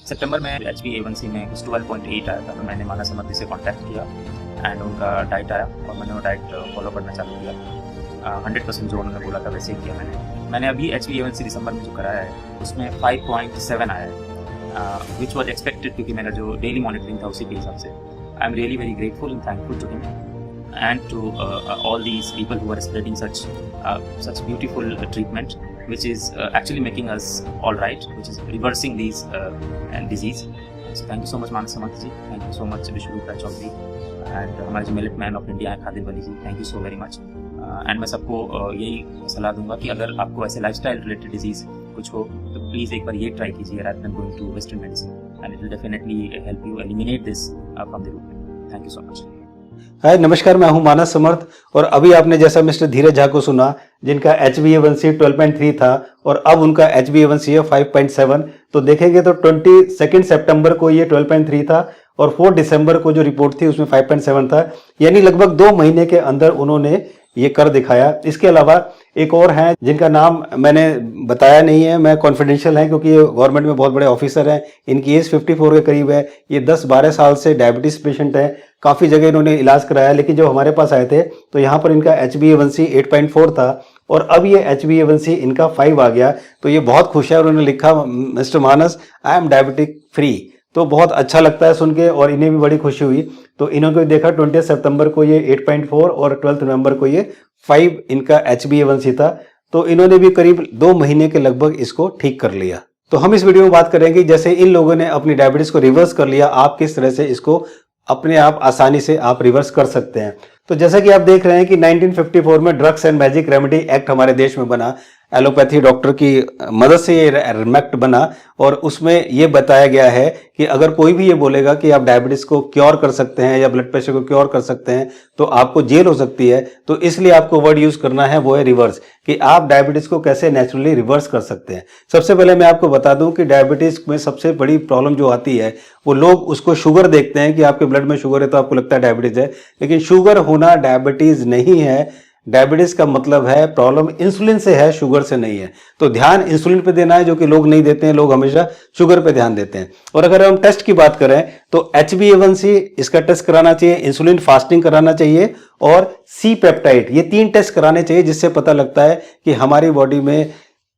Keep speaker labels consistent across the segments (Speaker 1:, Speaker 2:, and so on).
Speaker 1: सितंबर में HbA1c में 12.8 आया था, तो मैंने मानस समर्थ से कांटेक्ट किया एंड उनका डाइट आया और मैंने वो डाइट फॉलो करना चालू किया। 100% जो उन्होंने बोला था वैसे ही किया मैंने अभी HbA1c दिसंबर में जो कराया है उसमें 5.7 आया है, विच वॉज एक्सपेक्टेड, क्योंकि मेरा जो डेली मॉनिटरिंग था उसी के हिसाब से। I am really very grateful and thankful to him and to all these people who are spreading such beautiful treatment, which is actually making us all right, which is reversing these disease. So thank you so much Manas Samarth ji, thank you so much Vishnu Chaudhary and हमारे जो मिलिट man of India है Khadir Wali ji, thank you so very much. And मैं सबको यही सलाह दूंगा कि अगर आपको ऐसे लाइफस्टाइल रिलेटेड डिजीज कुछ हो तो प्लीज़ एक बार ये ट्राई कीजिए rather than going to western medicine, and it will definitely help you eliminate this from the root. Thank you so much.
Speaker 2: हाय नमस्कार, मैं हूं मानस समर्थ और अभी आपने जैसा मिस्टर धीरज झा को सुना जिनका HbA1c 12.3 था और अब उनका HbA1c है 5.7। तो देखेंगे तो 22 सितंबर को ये 12.3 था और 4 दिसंबर को जो रिपोर्ट थी उसमें 5.7 था, यानी लगभग 2 महीने के अंदर उन्होंने ये कर दिखाया। इसके अलावा एक और हैं जिनका नाम मैंने बताया नहीं है, मैं कॉन्फिडेंशियल है क्योंकि ये गवर्नमेंट में बहुत बड़े ऑफिसर हैं, इनकी एज 54 के करीब है, ये 10-12 साल से डायबिटीज पेशेंट है, काफ़ी जगह इन्होंने इलाज कराया, लेकिन जब हमारे पास आए थे तो यहाँ पर इनका HbA1c 8.4 था और अब ये HbA1c इनका 5 आ गया। तो ये बहुत खुश है और उन्होंने लिखा mister Manas I am diabetic free. तो बहुत अच्छा लगता है सुन के और इन्हें भी बड़ी खुशी हुई। तो इन्होंने देखा 20 सितंबर को ये 8.4 और 12 नवंबर को ये 5 इनका HbA1c था। तो इन्होंने भी करीब 2 महीने के लगभग इसको ठीक कर लिया। तो हम इस वीडियो में बात करेंगे जैसे इन लोगों ने अपनी डायबिटीज को रिवर्स कर लिया, आप किस तरह से इसको अपने आप आसानी से आप रिवर्स कर सकते हैं। तो जैसा कि आप देख रहे हैं कि 1954 में drugs and magic remedy act हमारे देश में बना, एलोपैथी डॉक्टर की मदद से ये एक्ट बना और उसमें ये बताया गया है कि अगर कोई भी ये बोलेगा कि आप डायबिटीज को क्योर कर सकते हैं या ब्लड प्रेशर को क्योर कर सकते हैं तो आपको जेल हो सकती है। तो इसलिए आपको वर्ड यूज करना है वो है रिवर्स, कि आप डायबिटीज को कैसे नेचुरली रिवर्स कर सकते हैं। सबसे पहले मैं आपको बता दूं कि डायबिटीज में सबसे बड़ी प्रॉब्लम जो आती है वो लोग उसको शुगर देखते हैं कि आपके ब्लड में शुगर है तो आपको लगता है डायबिटीज है, लेकिन शुगर होना डायबिटीज नहीं है। डायबिटीज का मतलब है प्रॉब्लम इंसुलिन से है, शुगर से नहीं है। तो ध्यान इंसुलिन पे देना है जो कि लोग नहीं देते हैं, लोग हमेशा शुगर पे ध्यान देते हैं। और अगर हम टेस्ट की बात करें तो HbA1c इसका टेस्ट कराना चाहिए, इंसुलिन फास्टिंग कराना चाहिए और सी पेप्टाइड, ये 3 टेस्ट कराने चाहिए जिससे पता लगता है कि हमारी बॉडी में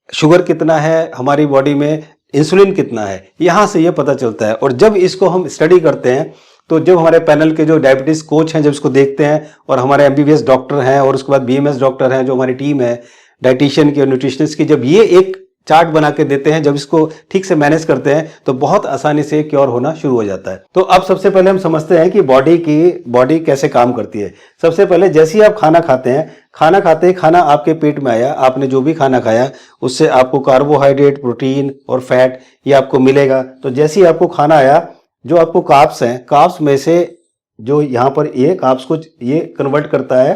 Speaker 2: शुगर कितना है, हमारी बॉडी में इंसुलिन कितना है, यहां से ये पता चलता है। और जब इसको हम स्टडी करते हैं तो जब हमारे पैनल के जो डायबिटीज कोच हैं जब इसको देखते हैं और हमारे MBBS डॉक्टर हैं और उसके बाद BMS डॉक्टर हैं जो हमारी टीम है डाइटिशियन की और न्यूट्रिशनिस्ट की, जब ये एक चार्ट बना के देते हैं, जब इसको ठीक से मैनेज करते हैं तो बहुत आसानी से क्योर होना शुरू हो जाता है। तो अब सबसे पहले हम समझते हैं कि बॉडी कैसे काम करती है। सबसे पहले जैसे ही आप खाना खाते हैं, खाना खाते ही खाना आपके पेट में आया, आपने जो भी खाना खाया उससे आपको कार्बोहाइड्रेट, प्रोटीन और फैट ये आपको मिलेगा। तो जैसे ही आपको खाना आया, जो आपको कार्ब्स हैं, कार्ब्स में से जो यहाँ पर ये कार्ब्स को ये कन्वर्ट करता है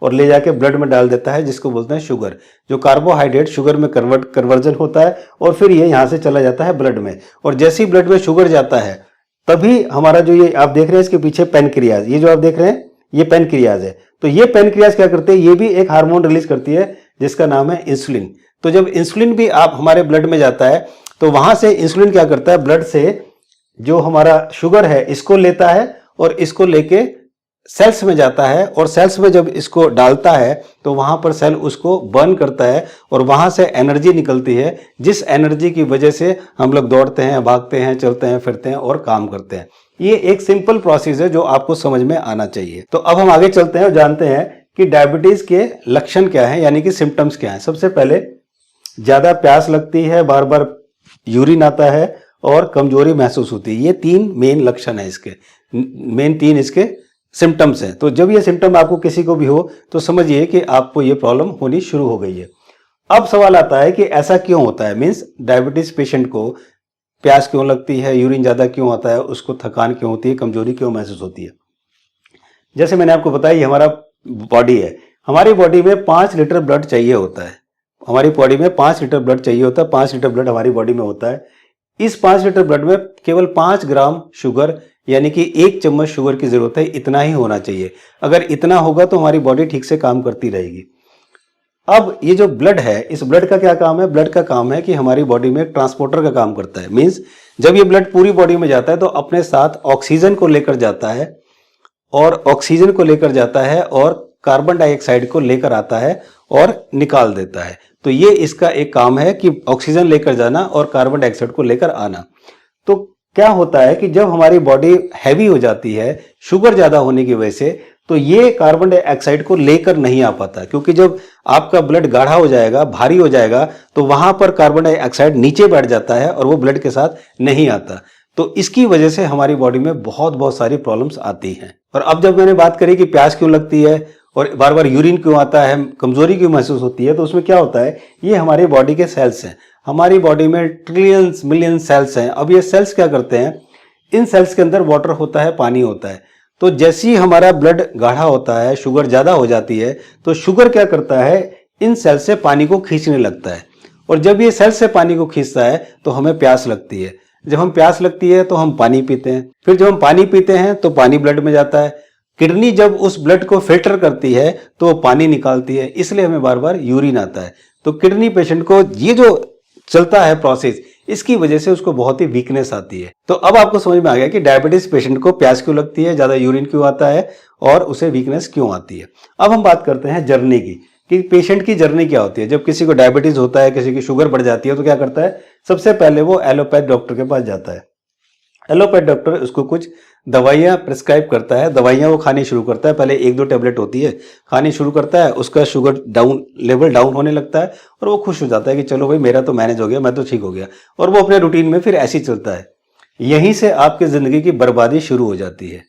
Speaker 2: और ले जाके ब्लड में डाल देता है जिसको बोलते हैं शुगर। जो कार्बोहाइड्रेट शुगर में कन्वर्जन होता है और फिर ये यहाँ से चला जाता है ब्लड में। और जैसे ही ब्लड में शुगर जाता है तभी हमारा जो ये आप देख रहे हैं इसके पीछे पेनक्रियाज, ये जो आप देख रहे हैं ये पेनक्रियाज है। तो ये पेनक्रियाज क्या करते हैं, ये भी एक हार्मोन रिलीज करती है जिसका नाम है इंसुलिन। तो जब इंसुलिन भी आप हमारे ब्लड में जाता है तो वहां से इंसुलिन क्या करता है, ब्लड से जो हमारा शुगर है इसको लेता है और इसको लेके सेल्स में जाता है और सेल्स में जब इसको डालता है तो वहां पर सेल उसको बर्न करता है और वहां से एनर्जी निकलती है, जिस एनर्जी की वजह से हम लोग दौड़ते हैं, भागते हैं, चलते हैं, फिरते हैं और काम करते हैं। ये एक सिंपल प्रोसेस है जो आपको समझ में आना चाहिए। तो अब हम आगे चलते हैं और जानते हैं कि डायबिटीज के लक्षण क्या है, यानी कि सिम्टम्स क्या है। सबसे पहले ज्यादा प्यास लगती है, बार बार यूरिन आता है और कमजोरी महसूस होती है। ये 3 मेन लक्षण है इसके, मेन 3 इसके सिम्टम्स हैं। तो जब ये सिम्टम आपको किसी को भी हो तो समझिए कि आपको ये प्रॉब्लम होनी शुरू हो गई है। अब सवाल आता है कि ऐसा क्यों होता है, मीन्स डायबिटीज पेशेंट को प्यास क्यों लगती है, यूरिन ज्यादा क्यों आता है, उसको थकान क्यों होती है, कमजोरी क्यों महसूस होती है। जैसे मैंने आपको बताया ये हमारा बॉडी है, हमारी बॉडी में 5 लीटर ब्लड चाहिए होता है, हमारी बॉडी में 5 लीटर ब्लड चाहिए होता है, 5 लीटर ब्लड हमारी बॉडी में होता है। इस 5 लीटर ब्लड में केवल 5 ग्राम शुगर यानी कि 1 चम्मच शुगर की जरूरत है, इतना ही होना चाहिए। अगर इतना होगा तो हमारी बॉडी ठीक से काम करती रहेगी। अब ये जो ब्लड है, इस ब्लड का क्या काम है? ब्लड का काम है कि हमारी बॉडी में ट्रांसपोर्टर का काम करता है। मींस जब ये ब्लड पूरी बॉडी में जाता है तो अपने साथ ऑक्सीजन को लेकर जाता है, और ऑक्सीजन को लेकर जाता है और कार्बन डाइऑक्साइड को लेकर आता है और निकाल देता है। तो ये इसका एक काम है कि ऑक्सीजन लेकर जाना और कार्बन डाइऑक्साइड को लेकर आना। तो क्या होता है कि जब हमारी बॉडी हैवी हो जाती है शुगर ज्यादा होने की वजह से, तो ये कार्बन डाइऑक्साइड को लेकर नहीं आ पाता, क्योंकि जब आपका ब्लड गाढ़ा हो जाएगा, भारी हो जाएगा, तो वहां पर कार्बन डाइऑक्साइड नीचे बैठ जाता है और वो ब्लड के साथ नहीं आता। तो इसकी वजह से हमारी बॉडी में बहुत सारी प्रॉब्लम्स आती हैं। और अब जब मैंने बात करी कि प्यास क्यों लगती है और बार बार यूरिन क्यों आता है, कमजोरी क्यों महसूस होती है, तो उसमें क्या होता है, ये हमारी बॉडी के सेल्स हैं। हमारी बॉडी में ट्रिलियंस मिलियन सेल्स हैं। अब ये सेल्स क्या करते हैं, इन सेल्स के अंदर वाटर होता है, पानी होता है। तो जैसे ही हमारा ब्लड गाढ़ा होता है, शुगर ज्यादा हो जाती है, तो शुगर क्या करता है, इन सेल्स से पानी को खींचने लगता है। और जब ये सेल्स से पानी को खींचता है तो हमें प्यास लगती है। जब हम प्यास लगती है तो हम पानी पीते हैं। फिर जब हम पानी पीते हैं तो पानी ब्लड में जाता है। किडनी जब उस ब्लड को फिल्टर करती है तो वो पानी निकालती है, इसलिए हमें बार बार यूरिन आता है। तो किडनी पेशेंट को ये जो चलता है प्रोसेस, इसकी वजह से उसको बहुत ही वीकनेस आती है। तो अब आपको समझ में आ गया कि डायबिटीज पेशेंट को प्यास क्यों लगती है, ज्यादा यूरिन क्यों आता है और उसे वीकनेस क्यों आती है। अब हम बात करते हैं जर्नी की, कि पेशेंट की जर्नी क्या होती है। जब किसी को डायबिटीज होता है, किसी की शुगर बढ़ जाती है, तो क्या करता है, सबसे पहले वो एलोपैथ डॉक्टर के पास जाता है। एलोपैथ डॉक्टर उसको कुछ दवाइयां प्रिस्क्राइब करता है, दवाइयां वो खानी शुरू करता है। पहले 1-2 टेबलेट होती है, खानी शुरू करता है, उसका शुगर लेवल डाउन होने लगता है और वो खुश हो जाता है कि चलो भाई मेरा तो मैनेज हो गया, मैं तो ठीक हो गया, और वो अपने रूटीन में फिर ऐसे ही चलता है। यहीं से आपकी जिंदगी की बर्बादी शुरू हो जाती है।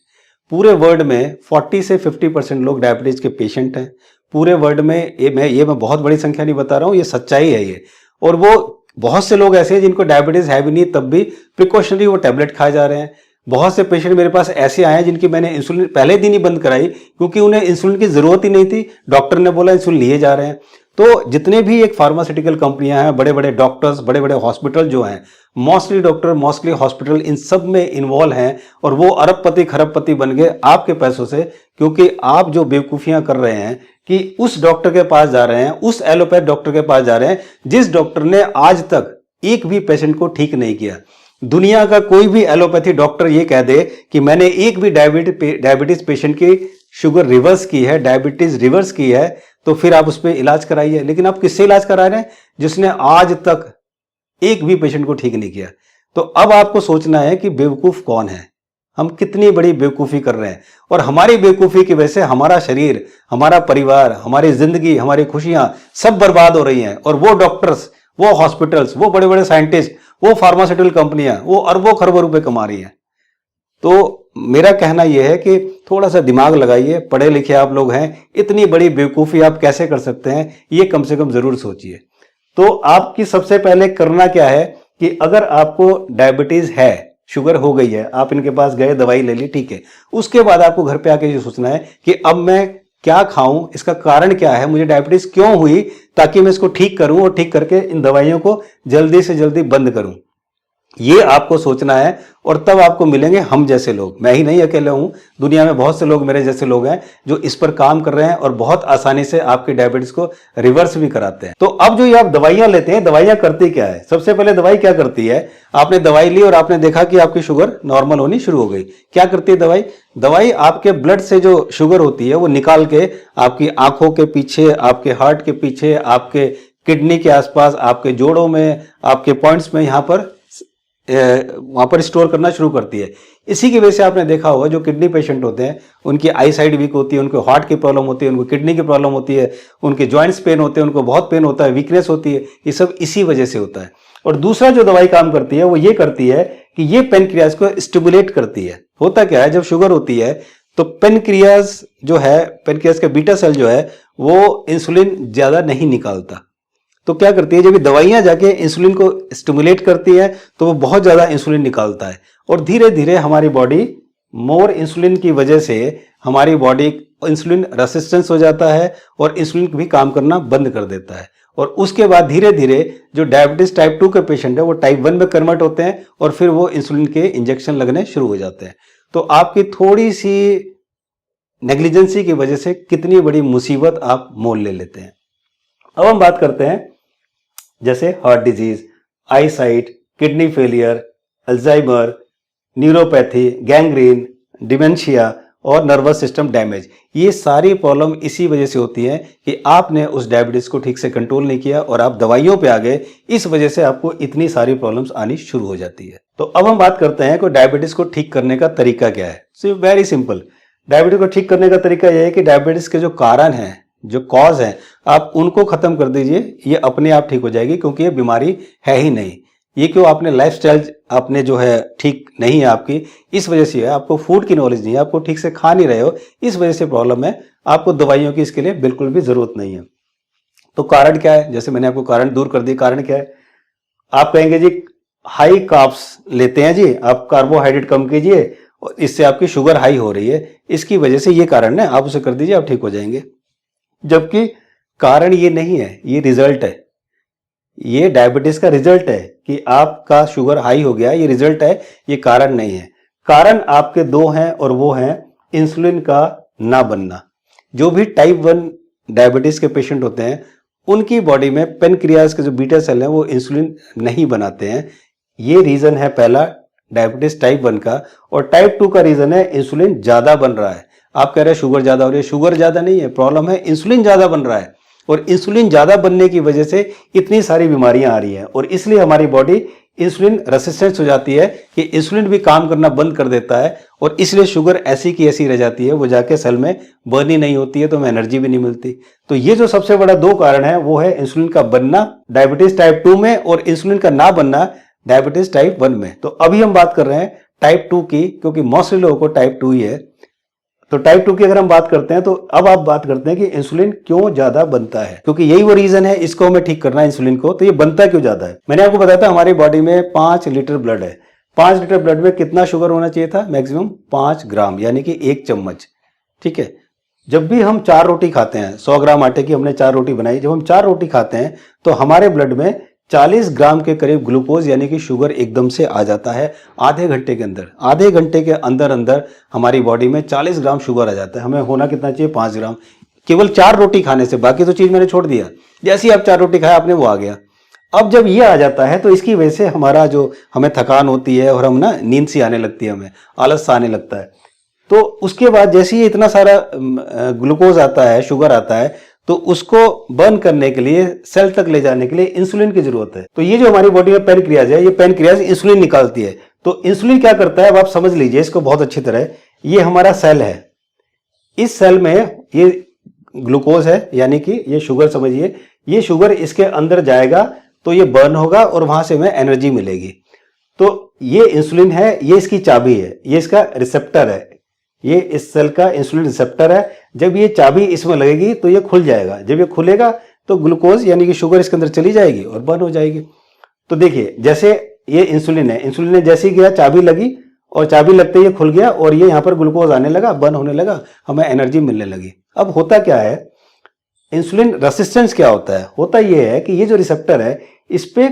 Speaker 2: पूरे वर्ल्ड में 40 से 50% लोग डायबिटीज के पेशेंट हैं। पूरे वर्ल्ड में ये मैं बहुत बड़ी संख्या नहीं बता रहा हूँ, ये सच्चाई है ये। और वो बहुत से लोग ऐसे हैं जिनको डायबिटीज है भी नहीं, तब भी प्रिकॉशनरी वो टेबलेट खाए जा रहे हैं। बहुत से पेशेंट मेरे पास ऐसे आए हैं जिनकी मैंने इंसुलिन पहले दिन ही बंद कराई, क्योंकि उन्हें इंसुलिन की जरूरत ही नहीं थी, डॉक्टर ने बोला इंसुलिन लिए जा रहे हैं। तो जितने भी एक फार्मास्यूटिकल कंपनियां हैं, बड़े बड़े डॉक्टर्स, बड़े बड़े हॉस्पिटल जो हैं, मोस्टली डॉक्टर, मोस्टली हॉस्पिटल, इन सब में इन्वॉल्व हैं और वो अरबपति खरबपति बन गए आपके पैसों से, क्योंकि आप जो बेवकूफियां कर रहे हैं कि उस डॉक्टर के पास जा रहे हैं, उस एलोपैथ डॉक्टर के पास जा रहे हैं जिस डॉक्टर ने आज तक एक भी पेशेंट को ठीक नहीं किया। दुनिया का कोई भी एलोपैथी डॉक्टर ये कह दे कि मैंने एक भी डायबिटीज पेशेंट की शुगर रिवर्स की है, डायबिटीज रिवर्स की है, तो फिर आप उस पर इलाज कराइए। लेकिन आप किससे इलाज करा रहे हैं, जिसने आज तक एक भी पेशेंट को ठीक नहीं किया। तो अब आपको सोचना है कि बेवकूफ कौन है, हम कितनी बड़ी बेवकूफी कर रहे हैं, और हमारी बेवकूफी की वजह से हमारा शरीर, हमारा परिवार, हमारी जिंदगी, हमारी खुशियां सब बर्बाद हो रही हैं। और वो डॉक्टर्स, वो हॉस्पिटल्स, वो बड़े बड़े साइंटिस्ट, वो फार्मास्यूटिकल कंपनियां, वो अरबों खरबों रुपए कमा रही हैं। तो मेरा कहना यह है कि थोड़ा सा दिमाग लगाइए, पढ़े लिखे आप लोग हैं, इतनी बड़ी बेवकूफी आप कैसे कर सकते हैं, ये कम से कम जरूर सोचिए। तो आपकी सबसे पहले करना क्या है कि अगर आपको डायबिटीज है, शुगर हो गई है, आप इनके पास गए, दवाई ले ली, ठीक है, उसके बाद आपको घर पे आके ये सोचना है कि अब मैं क्या खाऊं, इसका कारण क्या है, मुझे डायबिटीज क्यों हुई, ताकि मैं इसको ठीक करूं और ठीक करके इन दवाइयों को जल्दी से जल्दी बंद करूं। ये आपको सोचना है, और तब आपको मिलेंगे हम जैसे लोग। मैं ही नहीं अकेले हूं, दुनिया में बहुत से लोग मेरे जैसे लोग हैं जो इस पर काम कर रहे हैं और बहुत आसानी से आपकी डायबिटीज को रिवर्स भी कराते हैं। तो अब जो ये आप दवाइयां लेते हैं, दवाइयां करती क्या है, सबसे पहले दवाई क्या करती है, आपने दवाई ली और आपने देखा कि आपकी शुगर नॉर्मल होनी शुरू हो गई। क्या करती है दवाई, दवाई आपके ब्लड से जो शुगर होती है वो निकाल के आपकी आंखों के पीछे, आपके हार्ट के पीछे, आपके किडनी के आसपास, आपके जोड़ों में, आपके पॉइंट्स में, वहां पर स्टोर करना शुरू करती है। इसी की वजह से आपने देखा होगा जो किडनी पेशेंट होते हैं उनकी आई साइड वीक होती है, उनको हार्ट की प्रॉब्लम होती है, उनको किडनी की प्रॉब्लम होती है, उनके जॉइंट्स पेन होते हैं, उनको बहुत पेन होता है, वीकनेस होती है, ये सब इसी वजह से होता है। और दूसरा जो दवाई काम करती है वो ये करती है कि ये पेनक्रियाज को स्टिमुलेट करती है। होता क्या है, जब शुगर होती है तो पेनक्रियाज जो है, पेनक्रियाज का बीटा सेल जो है वो इंसुलिन ज्यादा नहीं निकालता। तो क्या करती है, जब ये दवाइयां जाके इंसुलिन को स्टिमुलेट करती है तो वो बहुत ज्यादा इंसुलिन निकालता है, और धीरे धीरे हमारी बॉडी मोर इंसुलिन की वजह से हमारी बॉडी इंसुलिन रेसिस्टेंस हो जाता है और इंसुलिन भी काम करना बंद कर देता है। और उसके बाद धीरे धीरे जो डायबिटीज टाइप 2 के पेशेंट है वो टाइप 1 में कन्वर्ट होते हैं और फिर वो इंसुलिन के इंजेक्शन लगने शुरू हो जाते हैं। तो आपकी थोड़ी सी नेग्लिजेंसी की वजह से कितनी बड़ी मुसीबत आप मोल ले लेते हैं। अब हम बात करते हैं जैसे heart disease, eye sight, kidney failure, Alzheimer, neuropathy, gangrene, dementia और नर्वस सिस्टम डैमेज। ये सारी प्रॉब्लम इसी वजह से होती है कि आपने उस डायबिटीज को ठीक से कंट्रोल नहीं किया और आप दवाइयों पे आ गए। इस वजह से आपको इतनी सारी प्रॉब्लम्स आनी शुरू हो जाती है। तो अब हम बात करते हैं कि डायबिटीज को ठीक करने का तरीका क्या है। सो वेरी सिंपल, डायबिटीज को ठीक करने का तरीका यह है कि डायबिटीज के जो कारण हैं, जो कॉज है, आप उनको खत्म कर दीजिए। ये अपने आप ठीक हो जाएगी, क्योंकि ये बीमारी है ही नहीं। ये क्यों, आपने लाइफस्टाइल आपने जो है ठीक नहीं है आपकी, इस वजह से है। आपको फूड की नॉलेज नहीं है, आपको ठीक से खा नहीं रहे हो, इस वजह से प्रॉब्लम है। आपको दवाइयों की इसके लिए बिल्कुल भी जरूरत नहीं है। तो कारण क्या है, जैसे मैंने आपको कारण दूर कर दिए। कारण क्या है, आप कहेंगे जी हाई कार्ब्स लेते हैं जी, आप कार्बोहाइड्रेट कम कीजिए और इससे आपकी शुगर हाई हो रही है, इसकी वजह से ये कारण है, आप उसे कर दीजिए, आप ठीक हो जाएंगे। जबकि कारण ये नहीं है, ये रिजल्ट है। ये डायबिटीज का रिजल्ट है कि आपका शुगर हाई हो गया, ये रिजल्ट है, ये कारण नहीं है। कारण आपके दो हैं और वो हैं इंसुलिन का ना बनना। जो भी टाइप 1 डायबिटीज के पेशेंट होते हैं उनकी बॉडी में पेनक्रियाज के जो बीटा सेल हैं वो इंसुलिन नहीं बनाते हैं। ये रीजन है पहला डायबिटीज टाइप 1 का। और टाइप 2 का रीजन है इंसुलिन ज्यादा बन रहा है। आप कह रहे हैं शुगर ज्यादा हो रही है, शुगर ज्यादा नहीं है, प्रॉब्लम है इंसुलिन ज्यादा बन रहा है। और इंसुलिन ज्यादा बनने की वजह से इतनी सारी बीमारियां आ रही हैं और इसलिए हमारी बॉडी इंसुलिन रेसिस्टेंस हो जाती है कि इंसुलिन भी काम करना बंद कर देता है और इसलिए शुगर ऐसी की ऐसी रह जाती है, वो जाके सेल में बर्न ही नहीं होती है, तो हमें एनर्जी भी नहीं मिलती। तो ये जो सबसे बड़ा दो कारण है वो है इंसुलिन का बनना डायबिटीज टाइप 2 में और इंसुलिन का ना बनना डायबिटीज टाइप 1 में। तो अभी हम बात कर रहे हैं टाइप 2 की, क्योंकि मोस्टली लोगों को टाइप 2 ही है। तो टाइप 2 की अगर हम बात करते हैं तो अब आप बात करते हैं कि इंसुलिन क्यों ज्यादा बनता है, क्योंकि यही वो रीजन है, इसको हमें ठीक करना है इंसुलिन को। तो ये बनता क्यों ज्यादा है, मैंने आपको बताया था हमारी बॉडी में 5 लीटर ब्लड है। 5 लीटर ब्लड में कितना शुगर होना चाहिए था, मैक्सिमम 5 ग्राम, यानी कि 1 चम्मच। ठीक है, जब भी हम 4 रोटी खाते हैं, 100 ग्राम आटे की हमने 4 रोटी बनाई, जब हम 4 रोटी खाते हैं तो हमारे ब्लड में 40 ग्राम के करीब ग्लूकोज यानी कि शुगर एकदम से आ जाता है आधे घंटे के अंदर। आधे घंटे के अंदर अंदर हमारी बॉडी में 40 ग्राम शुगर आ जाता है। हमें होना कितना चाहिए, 5 ग्राम, केवल 4 रोटी खाने से। बाकी तो चीज मैंने छोड़ दिया, जैसे ही आप 4 रोटी खाए आपने वो आ गया। अब जब ये आ जाता है तो इसकी वजह से हमारा जो हमें थकान होती है और हम ना नींद सी आने लगती है, हमें आलस सा आने लगता है। तो उसके बाद जैसे ही इतना सारा ग्लूकोज आता है, शुगर आता है, तो उसको बर्न करने के लिए, सेल तक ले जाने के लिए इंसुलिन की जरूरत है। तो ये जो हमारी बॉडी में पेनक्रियाज है, ये पेनक्रियाज इंसुलिन निकालती है। तो इंसुलिन क्या करता है, अब आप समझ लीजिए इसको बहुत अच्छी तरह। ये हमारा सेल है, इस सेल में ये ग्लूकोज है, यानी कि ये शुगर समझिए, ये शुगर इसके अंदर जाएगा तो ये बर्न होगा और वहां से हमें एनर्जी मिलेगी। तो ये इंसुलिन है, ये इसकी चाबी है, ये इसका रिसेप्टर है, ये इस सेल का इंसुलिन रिसेप्टर है। जब ये चाबी इसमें लगेगी तो ये खुल जाएगा। जब ये खुलेगा तो ग्लूकोज यानी कि शुगर इसके अंदर चली जाएगी और बर्न हो जाएगी। तो देखिए, जैसे ये इंसुलिन है, इंसुलिन ने जैसे ही गया, चाबी लगी और चाबी लगते ही ये खुल गया और ये यहाँ पर ग्लूकोज आने लगा, बर्न होने लगा, हमें एनर्जी मिलने लगी। अब होता क्या है, इंसुलिन रेसिस्टेंस क्या होता है, होता यह है कि ये जो रिसेप्टर है इस पे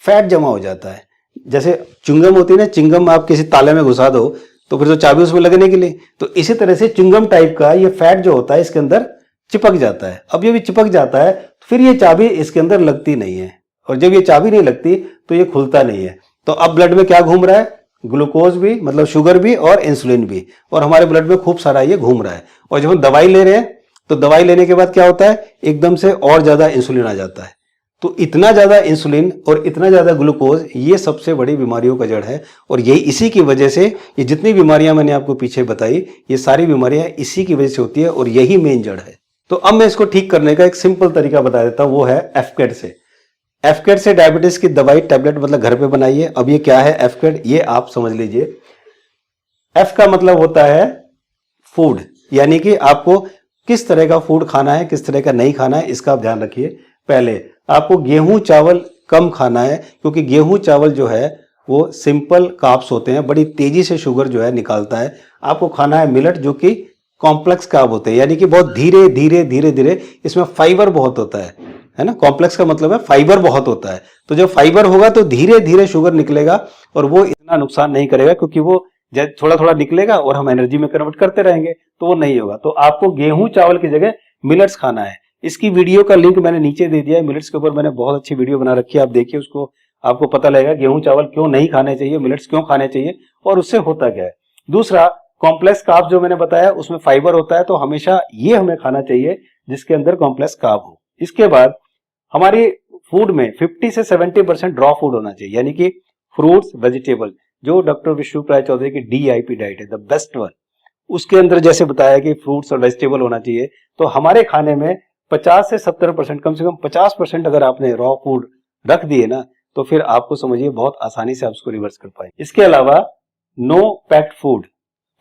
Speaker 2: फैट जमा हो जाता है। जैसे च्युइंगम होती है ना, च्युइंगम आप किसी ताले में घुसा दो तो फिर तो चाबी उसमें लगने के लिए, तो इसी तरह से च्युइंगम टाइप का ये फैट जो होता है इसके अंदर चिपक जाता है। अब ये भी चिपक जाता है फिर ये चाबी इसके अंदर लगती नहीं है, और जब ये चाबी नहीं लगती तो ये खुलता नहीं है। तो अब ब्लड में क्या घूम रहा है, ग्लूकोज भी, मतलब शुगर भी और इंसुलिन भी, और हमारे ब्लड में खूब सारा ये घूम रहा है। और जब हम दवाई ले रहे हैं तो दवाई लेने के बाद क्या होता है, एकदम से और ज्यादा इंसुलिन आ जाता है। तो इतना ज्यादा इंसुलिन और इतना ज्यादा ग्लूकोज, ये सबसे बड़ी बीमारियों का जड़ है। और यही इसी की वजह से ये जितनी बीमारियां मैंने आपको पीछे बताई, ये सारी बीमारियां इसी की वजह से होती है और यही मेन जड़ है। तो अब मैं इसको ठीक करने का एक सिंपल तरीका बता देता हूं, वो है एफकेड से। एफकेड से डायबिटीज की दवाई टैबलेट मतलब घर पे बनाइए। अब ये क्या है एफकेड, ये आप समझ लीजिए। एफ का मतलब होता है फूड, यानी कि आपको किस तरह का फूड खाना है, किस तरह का नहीं खाना है, इसका आप ध्यान रखिए। पहले आपको गेहूं चावल कम खाना है, क्योंकि गेहूं चावल जो है वो सिंपल कार्ब्स होते हैं, बड़ी तेजी से शुगर जो है निकालता है। आपको खाना है मिलेट, जो कि कॉम्प्लेक्स कार्ब होते हैं, यानी कि बहुत धीरे धीरे धीरे धीरे, इसमें फाइबर बहुत होता है ना। कॉम्प्लेक्स का मतलब है फाइबर बहुत होता है। तो जब फाइबर होगा तो धीरे धीरे शुगर निकलेगा और वो इतना नुकसान नहीं करेगा, क्योंकि वो थोड़ा थोड़ा निकलेगा और हम एनर्जी में कन्वर्ट करते रहेंगे, तो वो नहीं होगा। तो आपको गेहूं चावल की जगह मिलेट्स खाना है। इसकी वीडियो का लिंक मैंने नीचे दे दिया है, मिलेट्स के ऊपर मैंने बहुत अच्छी वीडियो बना रखी है, आप देखिए उसको, आपको पता लगेगा गेहूं चावल क्यों नहीं खाने चाहिए, मिलेट्स क्यों खाने चाहिए और उससे होता क्या है। दूसरा, कॉम्प्लेक्स कार्ब जो मैंने बताया उसमें फाइबर होता है, तो हमेशा ये हमें खाना चाहिए जिसके अंदर कॉम्प्लेक्स कार्ब हो। इसके बाद हमारी फूड में 50 से 70% रॉ फूड होना चाहिए, यानी कि फ्रूट्स, वेजिटेबल, जो डॉक्टर विष्णु राय चौधरी की DIP डाइट है, द बेस्ट वन, उसके अंदर जैसे बताया कि फ्रूट्स और वेजिटेबल होना चाहिए। तो हमारे खाने में 50 से 70%, कम से कम 50% अगर आपने रॉ फूड रख दिए ना, तो फिर आपको समझिए बहुत आसानी से आप उसको रिवर्स कर पाएंगे। इसके अलावा नो पैक्ड फूड,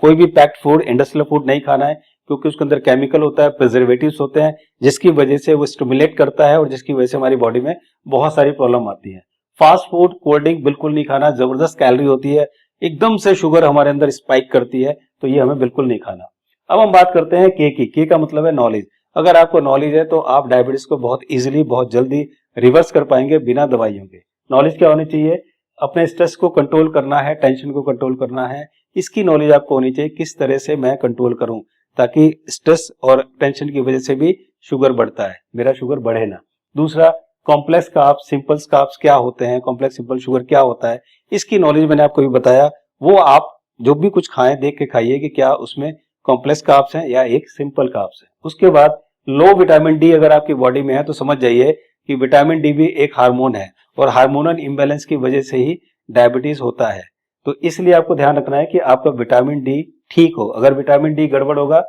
Speaker 2: कोई भी पैक्ड फूड, इंडस्ट्रियल फूड नहीं खाना है, क्योंकि उसके अंदर केमिकल होता है, प्रिजर्वेटिव्स होते हैं, जिसकी वजह से वो स्टिमुलेट करता है और जिसकी वजह से हमारी बॉडी में बहुत सारी प्रॉब्लम आती है। फास्ट फूड, कोल्ड ड्रिंक बिल्कुल नहीं खाना, जबरदस्त कैलोरी होती है, एकदम से शुगर हमारे अंदर स्पाइक करती है, तो ये हमें बिल्कुल नहीं खाना। अब हम बात करते हैं के की। के का मतलब है नॉलेज। अगर आपको नॉलेज है तो आप डायबिटीज को बहुत इजीली, बहुत जल्दी रिवर्स कर पाएंगे बिना दवाइयों के। नॉलेज क्या होनी चाहिए? अपने स्ट्रेस को कंट्रोल करना है, टेंशन को कंट्रोल करना है, इसकी नॉलेज आपको होनी चाहिए, किस तरह से मैं कंट्रोल करूं ताकि स्ट्रेस और टेंशन की वजह से भी शुगर बढ़ता है, मेरा शुगर बढ़े ना। दूसरा, कॉम्प्लेक्स कार्ब्स, सिंपल कार्ब्स क्या होते हैं, कॉम्प्लेक्स सिंपल शुगर क्या होता है, इसकी नॉलेज मैंने आपको भी बताया। वो आप जो भी कुछ खाएं देख के खाइए कि क्या उसमें कॉम्प्लेक्स कार्ब्स हैं या एक सिंपल कार्ब्स है। उसके बाद लो विटामिन डी अगर आपकी बॉडी में है तो समझ जाइए कि विटामिन डी भी एक हार्मोन है और हार्मोनल इम्बैलेंस की वजह से ही डायबिटीज होता है। तो इसलिए आपको ध्यान रखना है कि आपका विटामिन डी ठीक हो। अगर विटामिन डी गड़बड़ होगा,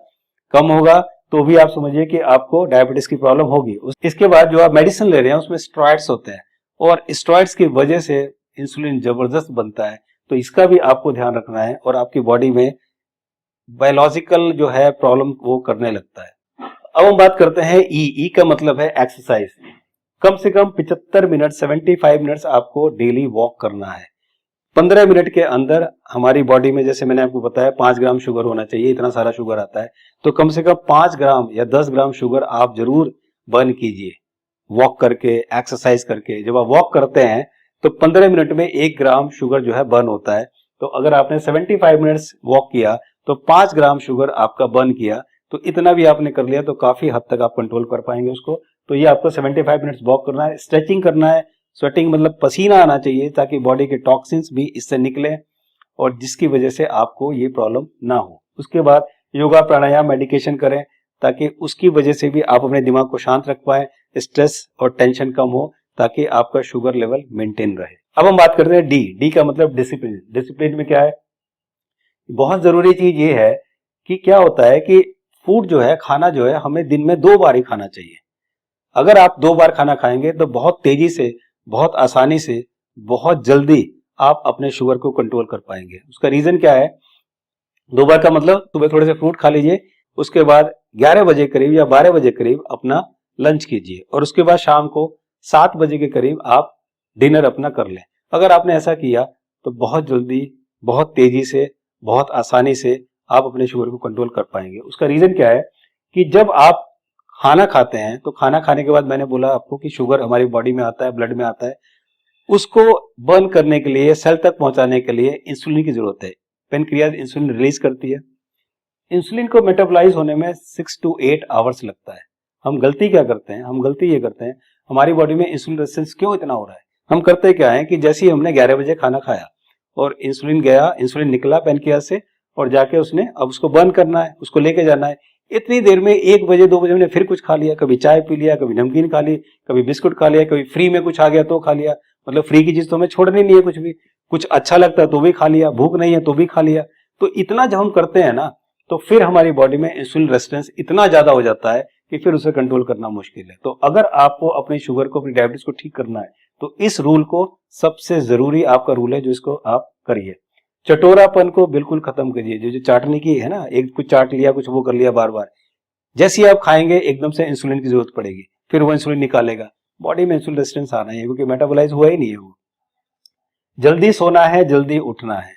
Speaker 2: कम होगा, तो भी आप समझिए कि आपको डायबिटीज की प्रॉब्लम होगी। इसके बाद जो आप मेडिसिन ले रहे हैं उसमें स्टेरॉइड्स होते हैं और स्टेरॉइड्स की वजह से इंसुलिन जबरदस्त बनता है, तो इसका भी आपको ध्यान रखना है और आपकी बॉडी में बायोलॉजिकल जो है प्रॉब्लम वो करने लगता है। अब हम बात करते हैं ई का मतलब है एक्सरसाइज। कम से कम 75 मिनट, 75 मिनट्स आपको डेली वॉक करना है। 15 मिनट के अंदर हमारी बॉडी में, जैसे मैंने आपको बताया, 5 ग्राम शुगर होना चाहिए, इतना सारा शुगर आता है, तो कम से कम 5 ग्राम या 10 ग्राम शुगर आप जरूर बर्न कीजिए वॉक करके, एक्सरसाइज करके। जब आप वॉक करते हैं तो 15 मिनट में 1 ग्राम शुगर जो है बर्न होता है। तो अगर आपने 75 मिनट्स वॉक किया तो 5 ग्राम शुगर आपका बर्न किया, तो इतना भी आपने कर लिया तो काफी हद तक आप कंट्रोल कर पाएंगे उसको। तो ये आपको 75 मिनट्स वॉक करना है। स्ट्रेचिंग करना है, स्वेटिंग मतलब पसीना आना चाहिए ताकि बॉडी के टॉक्सिन्स भी इससे निकले और जिसकी वजह से आपको ये प्रॉब्लम ना हो। उसके बाद योगा, प्राणायाम, मेडिटेशन करें ताकि उसकी वजह से भी आप अपने दिमाग को शांत रख पाए, स्ट्रेस और टेंशन कम हो, ताकि आपका शुगर लेवल मेंटेन रहे। अब हम बात करते हैं डी का मतलब डिसिप्लिन। डिसिप्लिन में क्या है? बहुत जरूरी चीज ये है कि क्या होता है कि फूड जो है, खाना जो है, हमें दिन में 2 बार ही खाना चाहिए। अगर आप 2 बार खाना खाएंगे तो बहुत तेजी से, बहुत आसानी से, बहुत जल्दी आप अपने शुगर को कंट्रोल कर पाएंगे। उसका रीजन क्या है? 2 बार का मतलब सुबह थोड़े से फ्रूट खा लीजिए, उसके बाद 11 बजे करीब या 12 बजे करीब अपना लंच कीजिए और उसके बाद शाम को 7 बजे के करीब आप डिनर अपना कर लें। अगर आपने ऐसा किया तो बहुत जल्दी, बहुत तेजी से, बहुत आसानी से आप अपने शुगर को कंट्रोल कर पाएंगे। उसका रीजन क्या है कि जब आप खाना खाते हैं तो खाना खाने के बाद मैंने बोला आपको कि शुगर हमारी बॉडी में आता है, ब्लड में आता है, उसको बर्न करने के लिए, सेल तक पहुंचाने के लिए इंसुलिन की जरूरत है। पेनक्रियाज इंसुलिन रिलीज करती है। इंसुलिन को मेटाबॉलाइज होने में 6 to 8 आवर्स लगता है। हम गलती क्या करते हैं? हम गलती ये करते हैं, हमारी बॉडी में इंसुलिन रेजिस्टेंस क्यों इतना हो रहा है? हम करते क्या है कि जैसे ही हमने 11 बजे खाना खाया और इंसुलिन गया, इंसुलिन निकला पेनक्रियाज से और जाके उसने अब उसको बर्न करना है, उसको लेके जाना है। इतनी देर में 1 बजे 2 बजे हमने फिर कुछ खा लिया, कभी चाय पी लिया, कभी नमकीन खा ली, कभी बिस्कुट खा लिया, कभी फ्री में कुछ आ गया तो खा लिया। मतलब फ्री की चीज तो हमें छोड़नी नहीं है, कुछ भी, कुछ अच्छा लगता है तो भी खा लिया, भूख नहीं है तो भी खा लिया। तो इतना जब हम करते हैं ना, तो फिर हमारी बॉडी में इंसुलिन रेजिस्टेंस इतना ज्यादा हो जाता है कि फिर उसे कंट्रोल करना मुश्किल है। तो अगर आपको अपनी शुगर को, अपनी डायबिटीज को ठीक करना है तो इस रूल को, सबसे जरूरी आपका रूल है जो इसको आप करिए। चटोरापन को बिल्कुल खत्म करिए। जो चाटने की है ना, एक कुछ चाट लिया, कुछ वो कर लिया बार बार, जैसे ही आप खाएंगे एकदम से इंसुलिन की जरूरत पड़ेगी, फिर वो इंसुलिन निकालेगा, बॉडी में इंसुलिन रेजिस्टेंस आना है क्योंकि मेटाबॉलाइज हुआ ही नहीं है वो। जल्दी सोना है, जल्दी उठना है,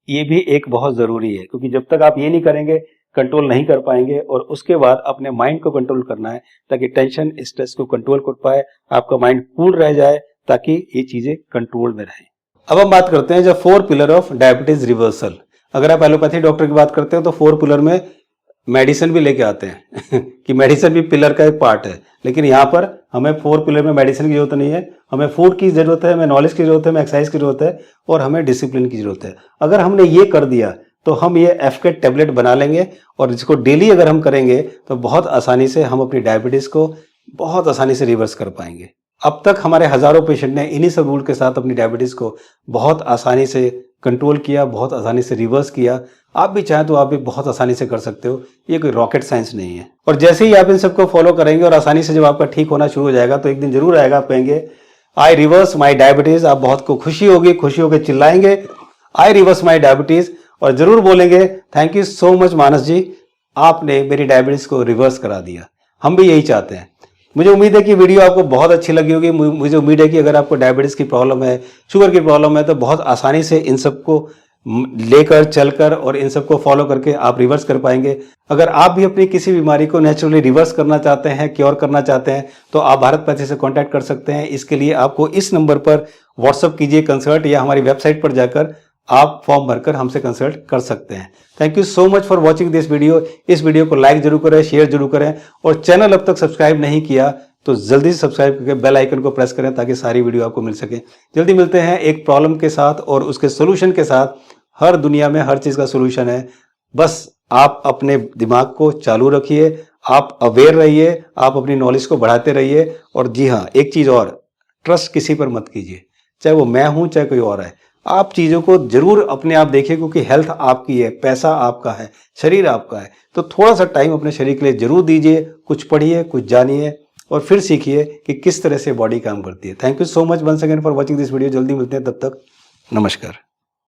Speaker 2: ये भी एक बहुत जरूरी है क्योंकि जब तक आप ये नहीं करेंगे कंट्रोल नहीं कर पाएंगे। और उसके बाद अपने माइंड को कंट्रोल करना है ताकि टेंशन, स्ट्रेस को कंट्रोल कर पाए, आपका माइंड कूल रह जाए ताकि ये चीजें कंट्रोल में रहें। अब हम बात करते हैं जो 4 पिलर ऑफ डायबिटीज रिवर्सल। अगर आप एलोपैथी डॉक्टर की बात करते हैं तो 4 पिलर में मेडिसिन भी लेके आते हैं कि मेडिसिन भी पिलर का एक पार्ट है, लेकिन यहाँ पर हमें 4 पिलर में मेडिसिन की जरूरत नहीं है, हमें फूड की ज़रूरत है, हमें नॉलेज की ज़रूरत है, हमें एक्सरसाइज की ज़रूरत है और हमें डिसिप्लिन की ज़रूरत है। अगर हमने ये कर दिया तो हम ये एफके टैबलेट बना लेंगे और जिसको डेली अगर हम करेंगे तो बहुत आसानी से हम अपनी डायबिटीज़ को बहुत आसानी से रिवर्स कर पाएंगे। अब तक हमारे हज़ारों पेशेंट ने इन्हीं सब रूल के साथ अपनी डायबिटीज़ को बहुत आसानी से कंट्रोल किया, बहुत आसानी से रिवर्स किया। आप भी चाहें तो आप भी बहुत आसानी से कर सकते हो, ये कोई रॉकेट साइंस नहीं है। और जैसे ही आप इन सबको फॉलो करेंगे और आसानी से जब आपका ठीक होना शुरू हो जाएगा तो एक दिन जरूर आएगा, आप कहेंगे आई रिवर्स माई डायबिटीज़। आप बहुत को खुशी होगी, खुशी होकर चिल्लाएंगे आई रिवर्स माई डायबिटीज़ और जरूर बोलेंगे थैंक यू सो मच मानस जी, आपने मेरी डायबिटीज़ को रिवर्स करा दिया। हम भी यही चाहते हैं। मुझे उम्मीद है कि वीडियो आपको बहुत अच्छी लगी होगी। मुझे उम्मीद है कि अगर आपको डायबिटीज़ की प्रॉब्लम है, शुगर की प्रॉब्लम है, तो बहुत आसानी से इन सबको लेकर चलकर और इन सबको फॉलो करके आप रिवर्स कर पाएंगे। अगर आप भी अपनी किसी बीमारी को नेचुरली रिवर्स करना चाहते हैं, क्योर करना चाहते हैं, तो आप भारत पैथी से कांटेक्ट कर सकते हैं। इसके लिए आपको इस नंबर पर व्हाट्सअप कीजिए कंसल्ट, या हमारी वेबसाइट पर जाकर आप फॉर्म भरकर हमसे कंसल्ट कर सकते हैं। Thank you so much for watching this video. इस वीडियो को लाइक जरूर करें, शेयर जरूर करें और चैनल अब तक सब्सक्राइब नहीं किया तो जल्दी से सब्सक्राइब करके बेल आइकन को प्रेस करें ताकि सारी वीडियो आपको मिल सके। जल्दी मिलते हैं एक प्रॉब्लम के साथ और उसके सोल्यूशन के साथ। हर दुनिया में हर चीज़ का सोल्यूशन है, बस आप अपने दिमाग को चालू रखिए, आप अवेयर रहिए, आप अपनी नॉलेज को बढ़ाते रहिए। और जी हाँ, एक चीज़ और, ट्रस्ट किसी पर मत कीजिए, चाहे वो मैं हूँ चाहे कोई और है। आप चीज़ों को जरूर अपने आप देखिए, क्योंकि हेल्थ आपकी है, पैसा आपका है, शरीर आपका है। तो थोड़ा सा टाइम अपने शरीर के लिए जरूर दीजिए, कुछ पढ़िए, कुछ जानिए और फिर सीखिए कि किस तरह से बॉडी काम करती है। Thank you so much once again for watching this video. जल्दी मिलते हैं, तब तक नमस्कार।